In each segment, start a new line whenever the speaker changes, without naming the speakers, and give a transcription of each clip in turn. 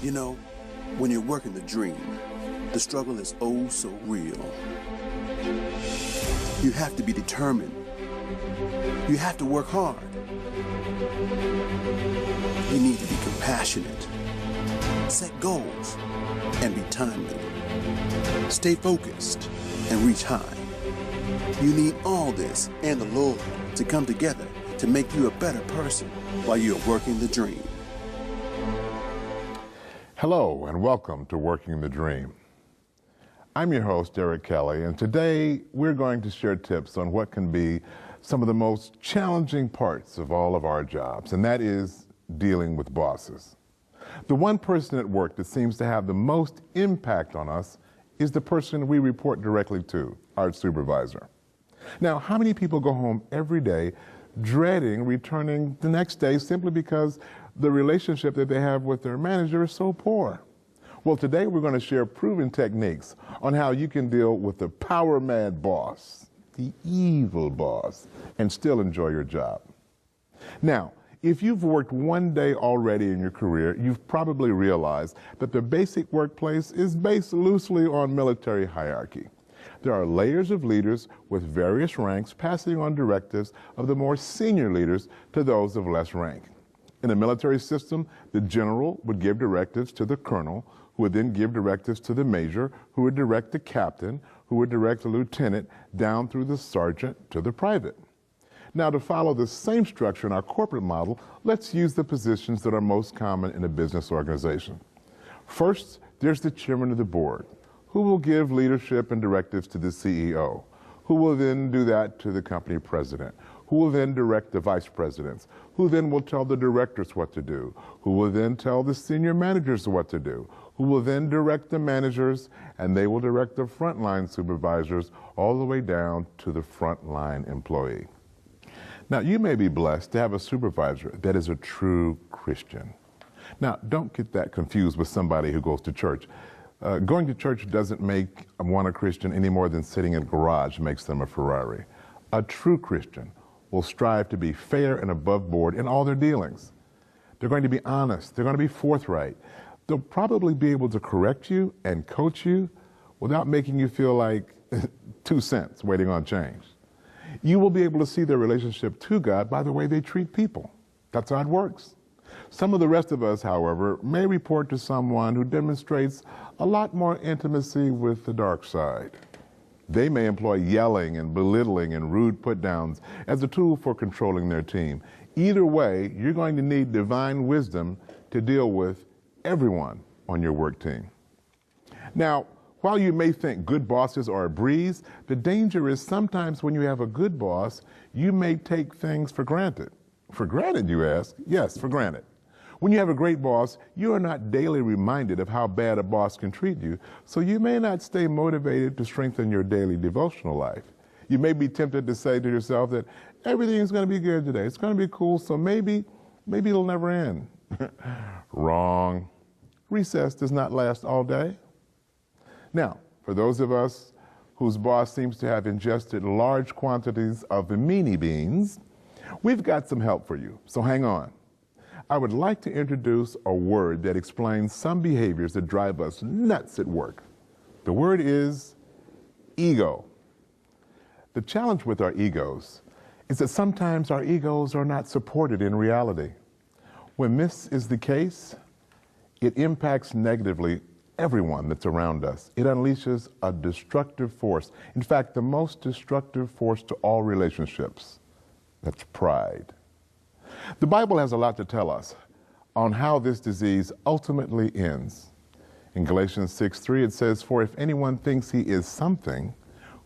You know, when you're working the dream, the struggle is oh so real. You have to be determined. You have to work hard. You need to be compassionate, set goals, and be timely. Stay focused and reach high. You need all this and the Lord to come together to make you a better person while you're working the dream.
Hello and welcome to Working the Dream. I'm your host, Eric Kelly, and today we're going to share tips on what can be some of the most challenging parts of all of our jobs, and that is dealing with bosses. The one person at work that seems to have the most impact on us is the person we report directly to, our supervisor. Now, how many people go home every day dreading returning the next day simply because the relationship that they have with their manager is so poor? Well, today we're going to share proven techniques on how you can deal with the power-mad boss, the evil boss, and still enjoy your job. Now, if you've worked one day already in your career, you've probably realized that the basic workplace is based loosely on military hierarchy. There are layers of leaders with various ranks passing on directives of the more senior leaders to those of less rank. In the military system, the general would give directives to the colonel, who would then give directives to the major, who would direct the captain, who would direct the lieutenant, down through the sergeant to the private. Now, to follow the same structure in our corporate model, let's use the positions that are most common in a business organization. First, there's the chairman of the board, who will give leadership and directives to the CEO, who will then do that to the company president, who will then direct the vice presidents, who then will tell the directors what to do, who will then tell the senior managers what to do, who will then direct the managers, and they will direct the frontline supervisors all the way down to the frontline employee. Now, you may be blessed to have a supervisor that is a true Christian. Now, don't get that confused with somebody who goes to church. Going to church doesn't make one a Christian any more than sitting in a garage makes them a Ferrari. A true Christian will strive to be fair and above board in all their dealings. They're going to be honest. They're going to be forthright. They'll probably be able to correct you and coach you without making you feel like 2 cents waiting on change. You will be able to see their relationship to God by the way they treat people. That's how it works. Some of the rest of us, however, may report to someone who demonstrates a lot more intimacy with the dark side. They may employ yelling and belittling and rude put-downs as a tool for controlling their team. Either way, you're going to need divine wisdom to deal with everyone on your work team. Now, while you may think good bosses are a breeze, the danger is sometimes when you have a good boss, you may take things for granted. For granted, you ask? Yes, for granted. When you have a great boss, you are not daily reminded of how bad a boss can treat you, so you may not stay motivated to strengthen your daily devotional life. You may be tempted to say to yourself that everything's going to be good today. It's going to be cool, so maybe it'll never end. Wrong. Recess does not last all day. Now, for those of us whose boss seems to have ingested large quantities of the meanie beans, we've got some help for you, so hang on. I would like to introduce a word that explains some behaviors that drive us nuts at work. The word is ego. The challenge with our egos is that sometimes our egos are not supported in reality. When this is the case, it impacts negatively everyone that's around us. It unleashes a destructive force. In fact, the most destructive force to all relationships. That's pride. The Bible has a lot to tell us on how this disease ultimately ends. In Galatians 6:3, it says, "For if anyone thinks he is something,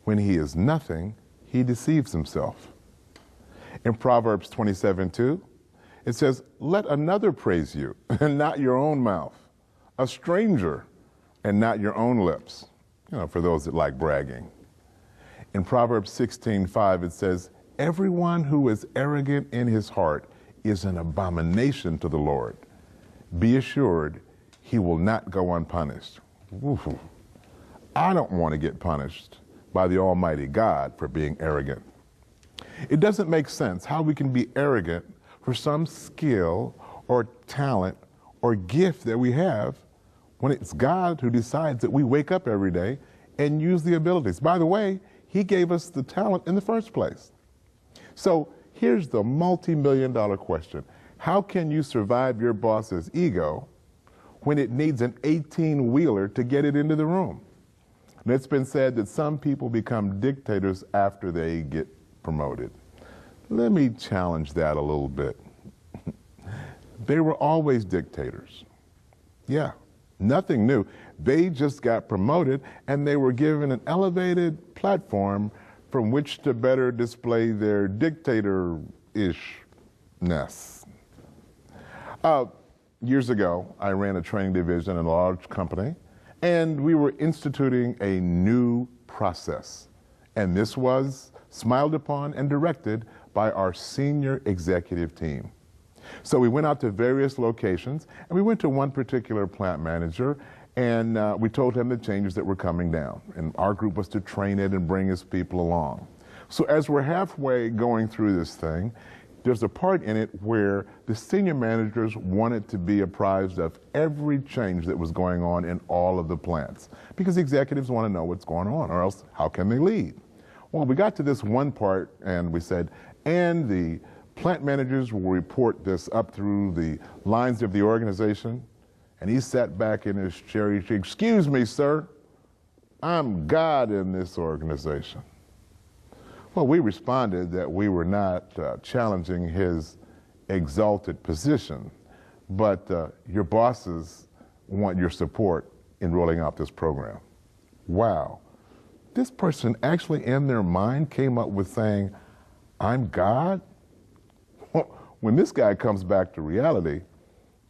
when he is nothing, he deceives himself." In Proverbs 27:2, it says, "Let another praise you, and not your own mouth, a stranger, and not your own lips." For those that like bragging. In Proverbs 16:5, it says, "Everyone who is arrogant in his heart is an abomination to the Lord. Be assured he will not go unpunished." Ooh. I don't want to get punished by the Almighty God for being arrogant. It doesn't make sense how we can be arrogant for some skill or talent or gift that we have when it's God who decides that we wake up every day and use the abilities? By the way, He gave us the talent in the first place. So here's the multi-million-dollar question. How can you survive your boss's ego when it needs an 18-wheeler to get it into the room? And it's been said that some people become dictators after they get promoted. Let me challenge that a little bit. They were always dictators. Yeah, nothing new. They just got promoted and they were given an elevated platform from which to better display their dictator-ishness. Years ago, I ran a training division in a large company, and we were instituting a new process. And this was smiled upon and directed by our senior executive team. So we went out to various locations, and we went to one particular plant manager, and we told him the changes that were coming down. And our group was to train it and bring his people along. So as we're halfway going through this thing, there's a part in it where the senior managers wanted to be apprised of every change that was going on in all of the plants, because the executives want to know what's going on, or else how can they lead? Well, we got to this one part and we said, and the plant managers will report this up through the lines of the organization. And he sat back in his chair. He said, "Excuse me, sir, I'm God in this organization." Well, we responded that we were not challenging his exalted position, but your bosses want your support in rolling out this program. Wow. This person actually in their mind came up with saying, "I'm God"? When this guy comes back to reality,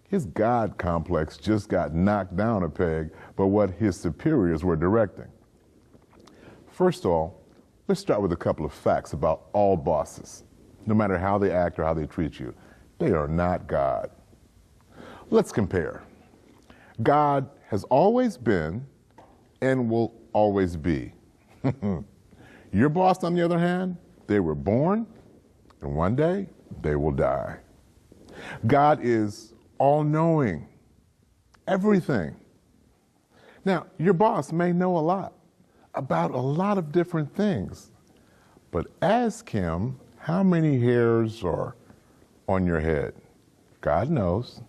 his God complex just got knocked down a peg by what his superiors were directing. First of all, let's start with a couple of facts about all bosses. No matter how they act or how they treat you, they are not God. Let's compare. God has always been and will always be. Your boss, on the other hand, they were born, and one day they will die. God is all-knowing, everything. Now, your boss may know a lot about a lot of different things, but ask him how many hairs are on your head. God knows.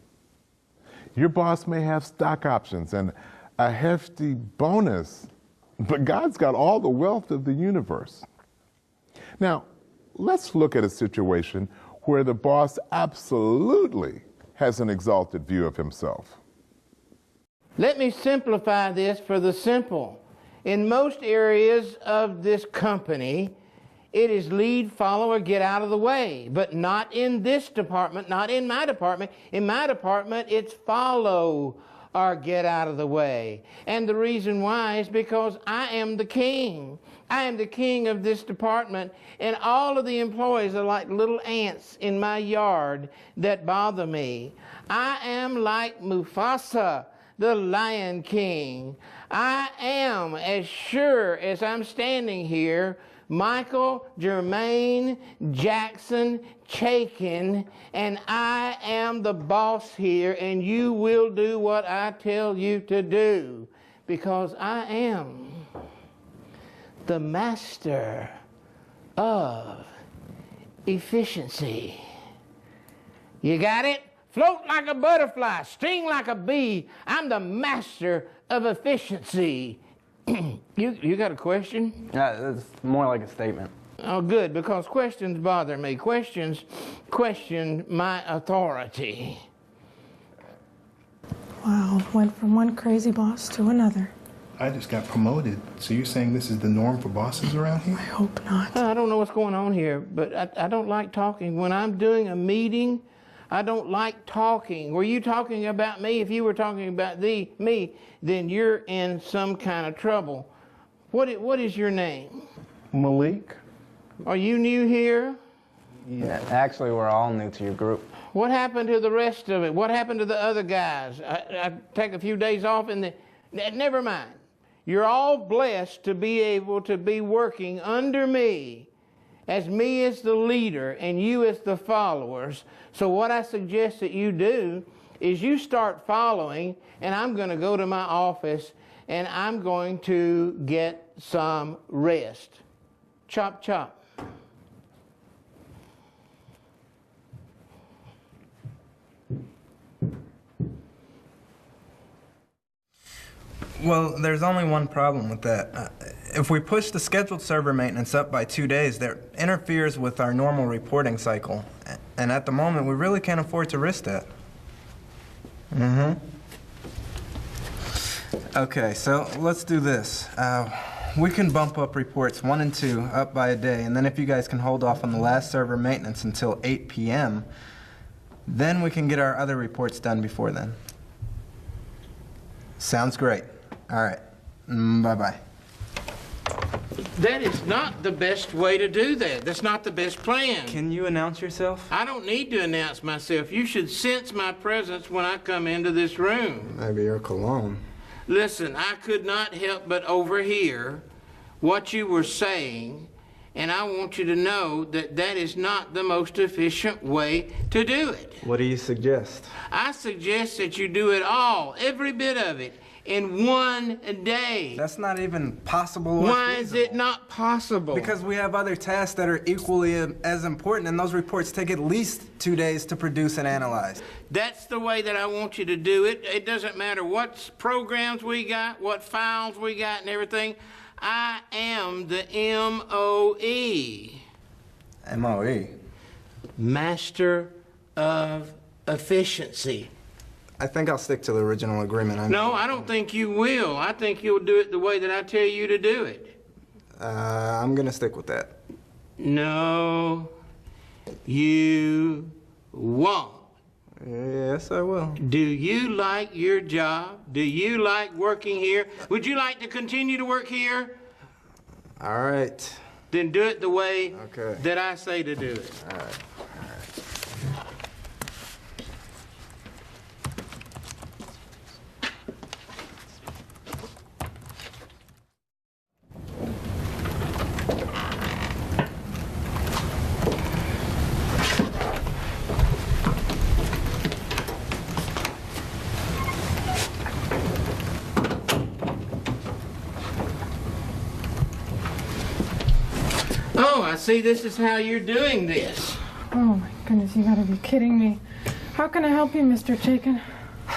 Your boss may have stock options and a hefty bonus, but God's got all the wealth of the universe. Now, let's look at a situation where the boss absolutely has an exalted view of himself.
Let me simplify this for the simple. In most areas of this company, it is lead, follower, get out of the way. But not in this department, not in my department. In my department, it's follow or get out of the way. And the reason why is because I am the king. I am the king of this department, and all of the employees are like little ants in my yard that bother me. I am like Mufasa, the Lion King. I am, as sure as I'm standing here, Michael Jermaine Jackson Chaikin, and I am the boss here, and you will do what I tell you to do, because I am the master of efficiency. You got it? Float like a butterfly, sting like a bee. I'm the master of efficiency. You got a question?
It's more like a statement.
Oh, good, because questions bother me. Questions question my authority.
Wow, went from one crazy boss to another.
I just got promoted. So you're saying this is the norm for bosses around here?
I hope not.
I don't know what's going on here, but I don't like talking. When I'm doing a meeting, I don't like talking. Were you talking about me? If you were talking about me, then you're in some kind of trouble. What is your name?
Malik?
Are you new here?
Yeah, actually, we're all new to your group.
What happened to the rest of it? What happened to the other guys? I take a few days off and never mind. You're all blessed to be able to be working under me as the leader and you as the followers. So what I suggest that you do is you start following, and I'm going to go to my office and I'm going to get some rest. Chop, chop.
Well, there's only one problem with that. If we push the scheduled server maintenance up by 2 days, that interferes with our normal reporting cycle. And at the moment, we really can't afford to risk that. Okay, so let's do this. We can bump up reports 1 and 2 up by a day, and then if you guys can hold off on the last server maintenance until 8 p.m., then we can get our other reports done before then. Sounds great. All right. Bye-bye.
That is not the best way to do that. That's not the best plan.
Can you announce yourself?
I don't need to announce myself. You should sense my presence when I come into this room.
Maybe your cologne.
Listen, I could not help but overhear what you were saying, and I want you to know that that is not the most efficient way to do it.
What do you suggest?
I suggest that you do it all, every bit of it, in 1 day.
That's not even possible.
Why is it not possible?
Because we have other tasks that are equally as important, and those reports take at least 2 days to produce and analyze.
That's the way that I want you to do it. It doesn't matter what programs we got, what files we got and everything. I am the MOE.
MOE?
Master of Efficiency.
I think I'll stick to the original agreement.
No, I don't think you will. I think you'll do it the way that I tell you to do it.
I'm gonna stick with that.
No, you won't.
Yes, I will.
Do you like your job? Do you like working here? Would you like to continue to work here?
All right.
Then do it the way
Okay.
that I say to do it.
All right.
Oh, I see this is how you're doing this.
Oh my goodness, you gotta be kidding me. How can I help you, Mr. Chaikin?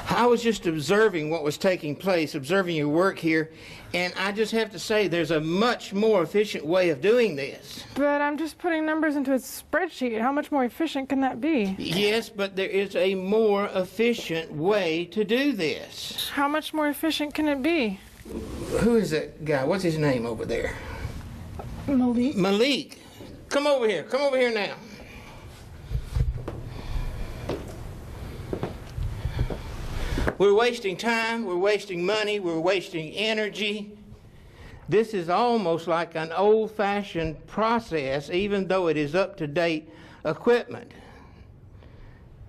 I was just observing what was taking place, observing your work here, and I just have to say there's a much more efficient way of doing this.
But I'm just putting numbers into a spreadsheet. How much more efficient can that be?
Yes, but there is a more efficient way to do this.
How much more efficient can it be?
Who is that guy? What's his name over there?
Malik?
Malik. Come over here. Come over here now. We're wasting time, we're wasting money, we're wasting energy. This is almost like an old-fashioned process, even though it is up-to-date equipment.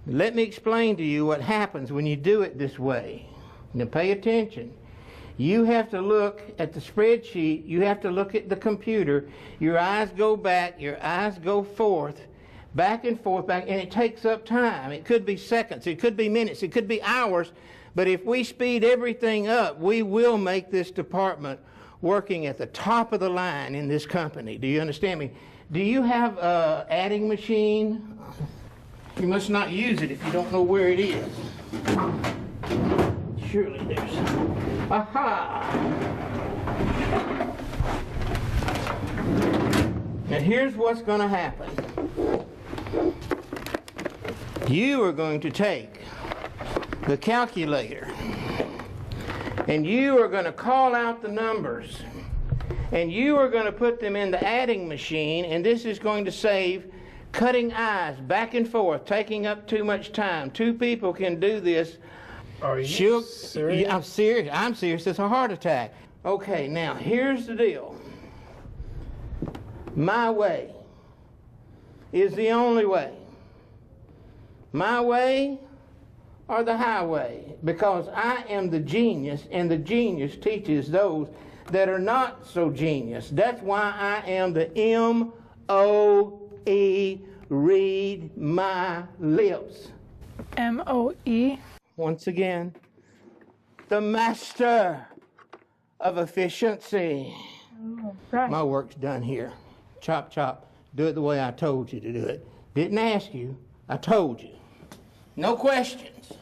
Let me explain to you what happens when you do it this way. Now pay attention. You have to look at the spreadsheet, you have to look at the computer, your eyes go back, your eyes go forth, back and forth, back, and it takes up time. It could be seconds, it could be minutes, it could be hours, but if we speed everything up, we will make this department working at the top of the line in this company. Do you understand me? Do you have an adding machine? You must not use it if you don't know where it is. Surely there's... Aha! Now here's what's going to happen. You are going to take the calculator and you are going to call out the numbers and you are going to put them in the adding machine, and this is going to save cutting eyes back and forth, taking up too much time. 2 people can do this.
Are you serious?
Yeah, I'm serious. I'm serious. It's a heart attack. Okay, now here's the deal. My way is the only way. My way or the highway, because I am the genius, and the genius teaches those that are not so genius. That's why I am the M-O-E, read my lips.
M-O-E?
once again, the master of efficiency.
Oh, right.
My work's done here. Chop, chop. Do it the way I told you to do it. Didn't ask you. I told you. No questions.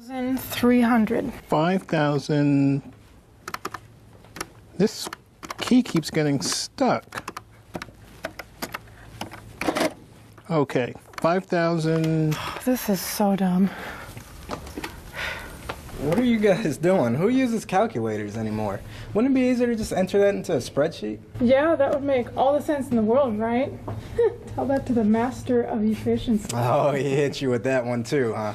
$1,300.
5,000. This key keeps getting stuck. Okay, 5,000.
This is so dumb.
What are you guys doing? Who uses calculators anymore? Wouldn't it be easier to just enter that into a spreadsheet?
Yeah, that would make all the sense in the world, right? Tell that to the master of efficiency.
Oh, he hit you with that one too, huh?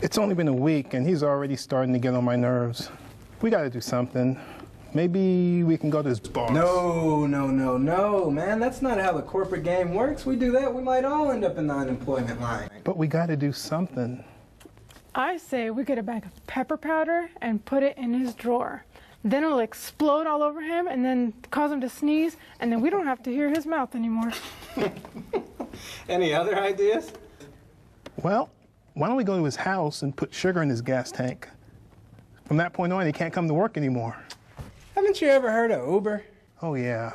It's only been a week and he's already starting to get on my nerves. We gotta do something. Maybe we can go to his boss.
No, man. That's not how the corporate game works. We do that, we might all end up in the unemployment line.
But we gotta do something.
I say we get a bag of pepper powder and put it in his drawer. Then it'll explode all over him and then cause him to sneeze, and then we don't have to hear his mouth anymore.
Any other ideas?
Well, why don't we go to his house and put sugar in his gas tank? From that point on, he can't come to work anymore.
Haven't you ever heard of Uber?
Oh, yeah.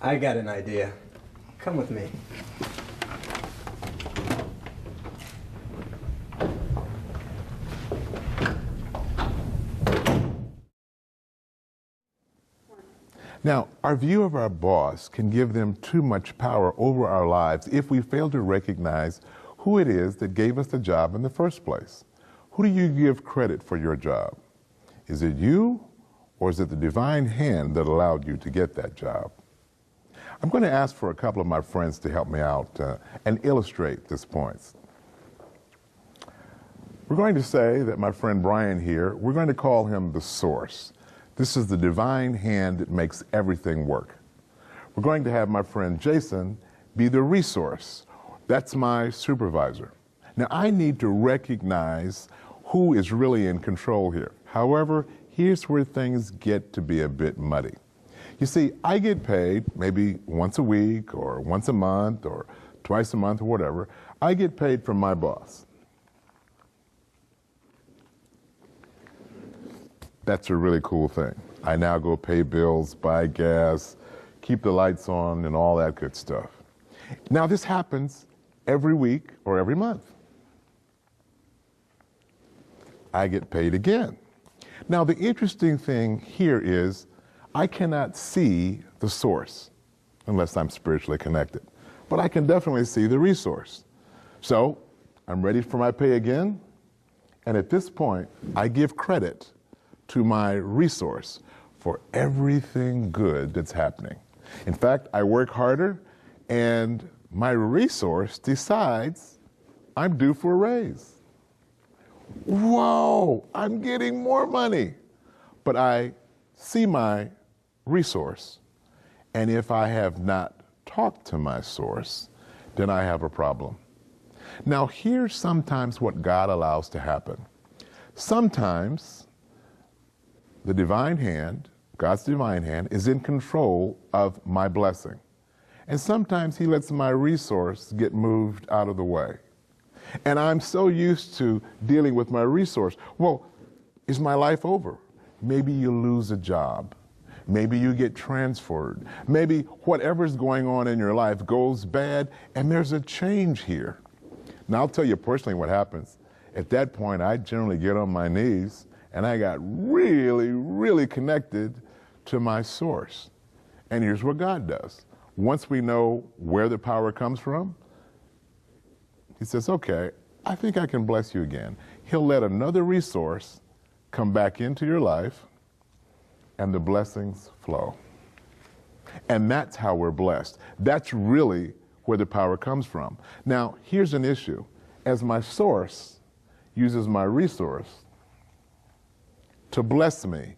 I got an idea. Come with me.
Now, our view of our boss can give them too much power over our lives if we fail to recognize who it is that gave us the job in the first place. Who do you give credit for your job? Is it you, or is it the divine hand that allowed you to get that job? I'm going to ask for a couple of my friends to help me out and illustrate this point. We're going to say that my friend Brian here, we're going to call him the source. This is the divine hand that makes everything work. We're going to have my friend Jason be the resource. That's my supervisor. Now, I need to recognize who is really in control here. However, here's where things get to be a bit muddy. You see, I get paid maybe once a week or once a month or twice a month or whatever. I get paid from my boss. That's a really cool thing. I now go pay bills, buy gas, keep the lights on, and all that good stuff. Now, this happens every week or every month. I get paid again. Now, the interesting thing here is I cannot see the source unless I'm spiritually connected, but I can definitely see the resource. So I'm ready for my pay again, and at this point, I give credit to my resource for everything good that's happening. In fact, I work harder, and my resource decides I'm due for a raise. Whoa, I'm getting more money. But I see my resource, and if I have not talked to my source, then I have a problem. Now, here's sometimes what God allows to happen. Sometimes the divine hand, God's divine hand, is in control of my blessing. And sometimes he lets my resource get moved out of the way. And I'm so used to dealing with my resource. Well, is my life over? Maybe you lose a job. Maybe you get transferred. Maybe whatever's going on in your life goes bad and there's a change here. Now, I'll tell you personally what happens. At that point, I generally get on my knees and I got really, really connected to my source. And here's what God does. Once we know where the power comes from, he says, okay, I think I can bless you again. He'll let another resource come back into your life and the blessings flow. And that's how we're blessed. That's really where the power comes from. Now, here's an issue. As my source uses my resource to bless me,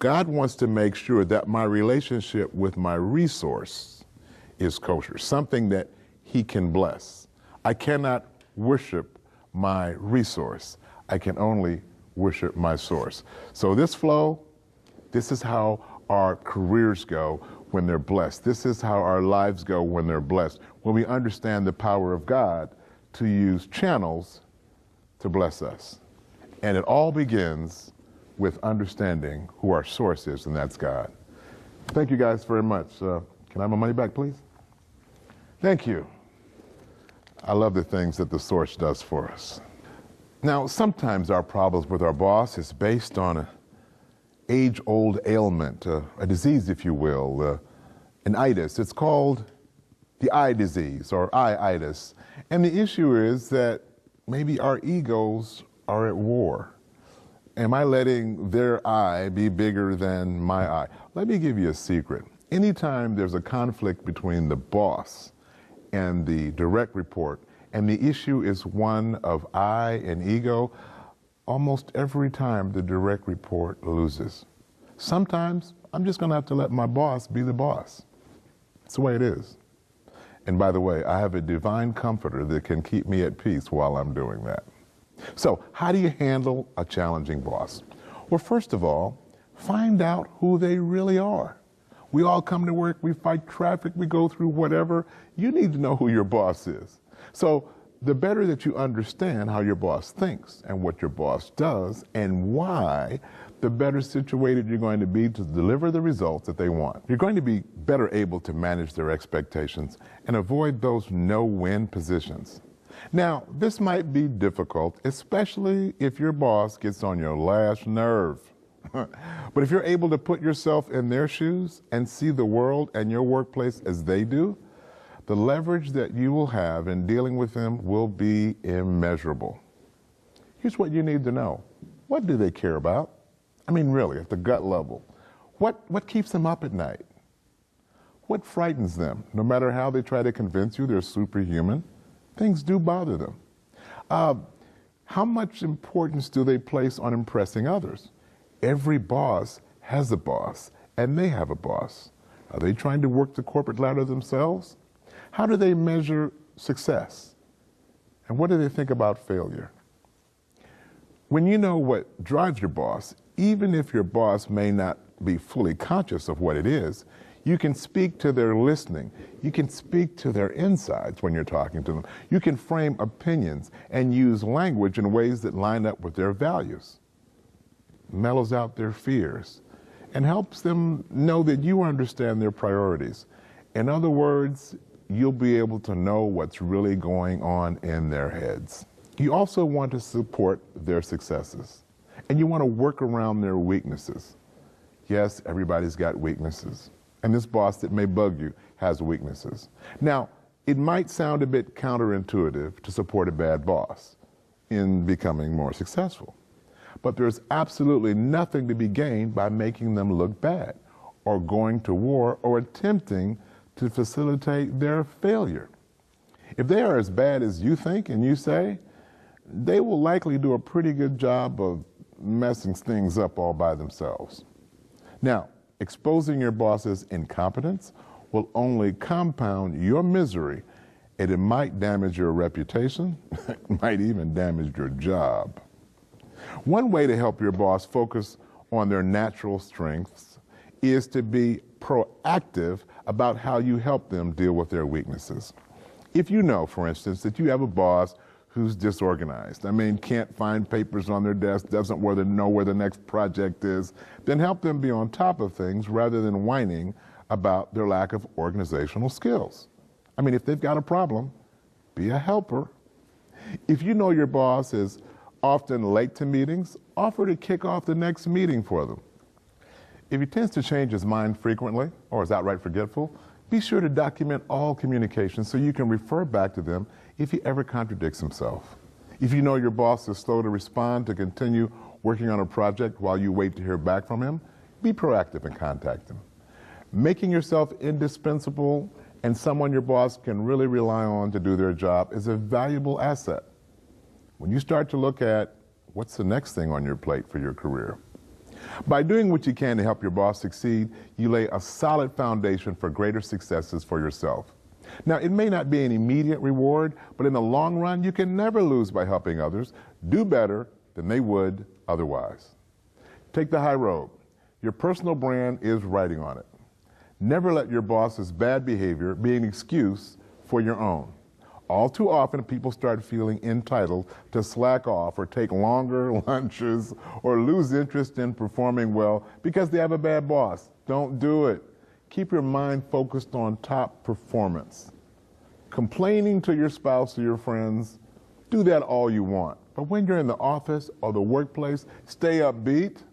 God wants to make sure that my relationship with my resource is kosher, something that he can bless. I cannot worship my resource. I can only worship my source. So this flow, This is how our careers go when they're blessed. This is how our lives go when they're blessed, when we understand the power of God to use channels to bless us. And it all begins with understanding who our source is, and that's God. Thank you guys very much. Can I have my money back, please? Thank you. I love the things that the source does for us. Now, sometimes our problems with our boss is based on an age-old ailment, a disease, if you will, an itis. It's called the eye disease, or eye-itis. And the issue is that maybe our egos are at war. Am I letting their eye be bigger than my eye? Let me give you a secret. Anytime there's a conflict between the boss and the direct report, and the issue is one of I and ego, almost every time the direct report loses. Sometimes I'm just going to have to let my boss be the boss. It's the way it is. And by the way, I have a divine comforter that can keep me at peace while I'm doing that. So how do you handle a challenging boss? Well, first of all, find out who they really are. We all come to work, we fight traffic, we go through whatever. You need to know who your boss is. So the better that you understand how your boss thinks and what your boss does and why, the better situated you're going to be to deliver the results that they want. You're going to be better able to manage their expectations and avoid those no-win positions. Now, this might be difficult, especially if your boss gets on your last nerve. But if you're able to put yourself in their shoes and see the world and your workplace as they do, the leverage that you will have in dealing with them will be immeasurable. Here's what you need to know. What do they care about? I mean, really, at the gut level. What keeps them up at night? What frightens them? No matter how they try to convince you they're superhuman, things do bother them. How much importance do they place on impressing others? Every boss has a boss, and they have a boss. Are they trying to work the corporate ladder themselves? How do they measure success? And what do they think about failure? When you know what drives your boss, even if your boss may not be fully conscious of what it is, you can speak to their listening. You can speak to their insides when you're talking to them. You can frame opinions and use language in ways that line up with their values, mellows out their fears, and helps them know that you understand their priorities. In other words, you'll be able to know what's really going on in their heads. You also want to support their successes, and you want to work around their weaknesses. Yes, everybody's got weaknesses, and this boss that may bug you has weaknesses. Now, it might sound a bit counterintuitive to support a bad boss in becoming more successful, but there's absolutely nothing to be gained by making them look bad, or going to war, or attempting to facilitate their failure. If they are as bad as you think and you say, they will likely do a pretty good job of messing things up all by themselves. Now, exposing your boss's incompetence will only compound your misery, and it might damage your reputation, it might even damage your job. One way to help your boss focus on their natural strengths is to be proactive about how you help them deal with their weaknesses. If you know, for instance, that you have a boss who's disorganized, can't find papers on their desk, doesn't know where the next project is, then help them be on top of things rather than whining about their lack of organizational skills. If they've got a problem, be a helper. If you know your boss is often late to meetings, offer to kick off the next meeting for them. If he tends to change his mind frequently or is outright forgetful, be sure to document all communications so you can refer back to them if he ever contradicts himself. If you know your boss is slow to respond to continue working on a project while you wait to hear back from him, be proactive and contact him. Making yourself indispensable and someone your boss can really rely on to do their job is a valuable asset. When you start to look at what's the next thing on your plate for your career, by doing what you can to help your boss succeed, you lay a solid foundation for greater successes for yourself. Now, it may not be an immediate reward, but in the long run, you can never lose by helping others do better than they would otherwise. Take the high road. Your personal brand is writing on it. Never let your boss's bad behavior be an excuse for your own. All too often, people start feeling entitled to slack off or take longer lunches or lose interest in performing well because they have a bad boss. Don't do it. Keep your mind focused on top performance. Complaining to your spouse or your friends, do that all you want. But when you're in the office or the workplace, stay upbeat,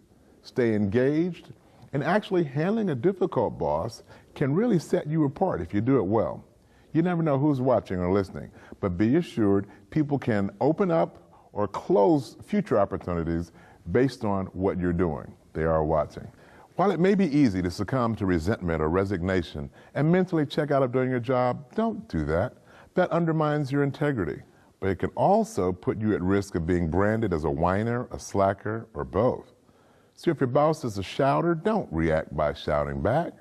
stay engaged, and actually handling a difficult boss can really set you apart if you do it well. You never know who's watching or listening, but be assured people can open up or close future opportunities based on what you're doing. They are watching. While it may be easy to succumb to resentment or resignation and mentally check out of doing your job, don't do that. That undermines your integrity, but it can also put you at risk of being branded as a whiner, a slacker, or both. So if your boss is a shouter, don't react by shouting back.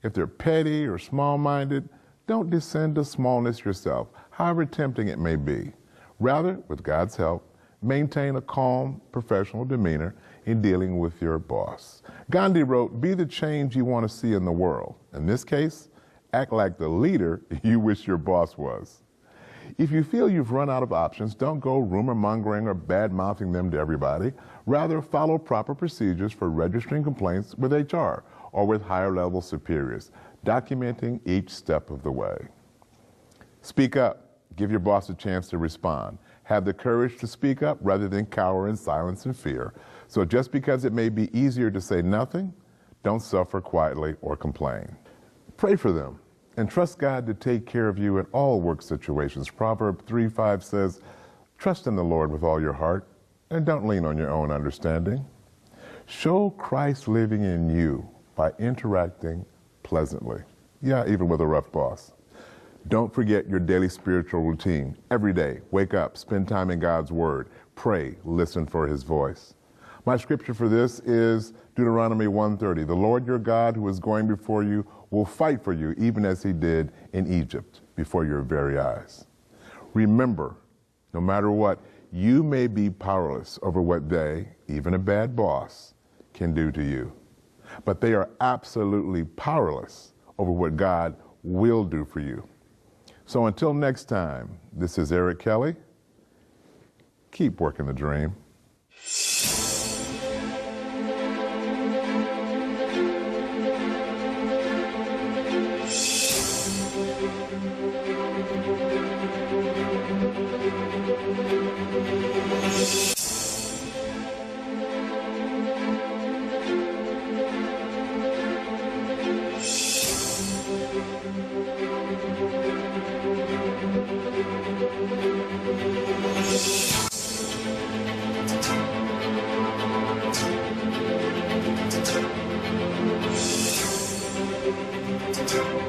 If they're petty or small-minded, don't descend to smallness yourself, however tempting it may be. Rather, with God's help, maintain a calm, professional demeanor in dealing with your boss. Gandhi wrote, "Be the change you want to see in the world." In this case, act like the leader you wish your boss was. If you feel you've run out of options, don't go rumor mongering or bad-mouthing them to everybody. Rather, follow proper procedures for registering complaints with HR or with higher-level superiors, documenting each step of the way. Speak up. Give your boss a chance to respond. Have the courage to speak up rather than cower in silence and fear. So just because it may be easier to say nothing, don't suffer quietly or complain. Pray for them and trust God to take care of you in all work situations. Proverbs 3:5 says, "Trust in the Lord with all your heart and don't lean on your own understanding." Show Christ living in you by interacting pleasantly. Yeah, even with a rough boss. Don't forget your daily spiritual routine. Every day, wake up, spend time in God's Word, pray, listen for His voice. My scripture for this is Deuteronomy 1:30. "The Lord your God who is going before you will fight for you, even as He did in Egypt, before your very eyes." Remember, no matter what, you may be powerless over what they, even a bad boss, can do to you. But they are absolutely powerless over what God will do for you. So until next time, this is Eric Kelly. Keep working the dream.
Thank you.